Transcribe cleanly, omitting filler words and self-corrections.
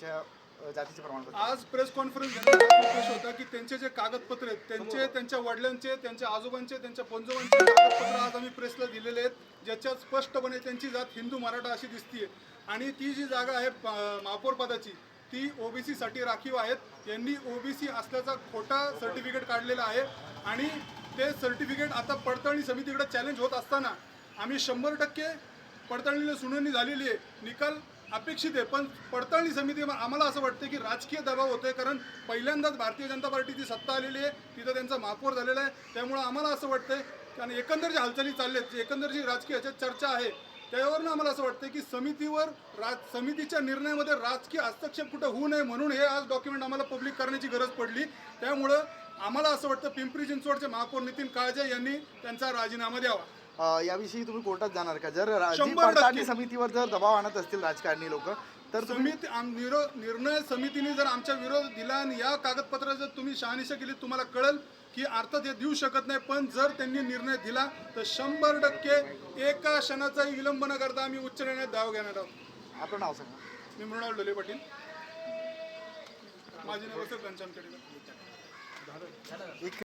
त्यांच्या जातीचे प्रमाणपत्र? आज प्रेस कॉन्फरन्स घेण्याचा उद्देश होता की त्यांचे जे कागदपत्र आहेत त्यांचे, त्यांच्या वडिलांचे, त्यांच्या आजोबांचे, त्यांच्या पणजोबांचे कागदपत्र आज आम्ही प्रेसला दिलेले आहेत, ज्याच्यात स्पष्टपणे त्यांची जात हिंदू मराठा अशी दिसतीये. आणि ती जी जागा आहे महापौर पदाची ती ओबीसी साठी राखीव आहेत. यांनी ओबीसी असल्याचा खोटा सर्टिफिकेट काढलेला आहे आणि ते सर्टिफिकेट आता पडताळणी समितीकडे चॅलेंज होत असताना आम्ही 100% पडताळणीला सुनावणी झालेली आहे, निकाल अपेक्षित आहे. पण पडताळणी समिती आम्हाला असं वाटतं की राजकीय दबाव होतोय, कारण पहिल्यांदाच भारतीय जनता पार्टीची सत्ता आलेली आहे, तिथं त्यांचा महापौर झालेला आहे. त्यामुळं आम्हाला असं वाटतंय कारण एकंदर ज्या हालचाली चालल्यात, एकंदर जी राजकीय ह्याच्यात चर्चा आहे त्यावरनं आम्हाला असं वाटतं की समितीच्या निर्णयामध्ये राजकीय हस्तक्षेप कुठं होऊ नये, म्हणून हे आज डॉक्युमेंट आम्हाला पब्लिक करण्याची गरज पडली. त्यामुळं आम्हाला असं वाटतं पिंपरी चिंचवडचे महापौर नितीन काळजे यांनी त्यांचा राजीनामा द्यावा. याविषयी तुम्ही कोर्टात जाणार का? जर 100% पडताळणी समितीवर जर दबाव आणत असतील राजकारणी लोक तर निर्णय समितीने जर आमच्या विरोध दिला आणि या कागदपत्रात जर तुम्ही शहानिशा केली तुम्हाला कळेल की अर्थात हे देऊ शकत नाही. पण जर त्यांनी निर्णय दिला तर 100% एका क्षणाचाही विलंब न करता आम्ही उच्च न्यायालयात दावा घेणार आहोत. आपलं नाव सांगा. मी मृणाल ढोले पाटील, माझी नमस्कार घनश्याम केडकर.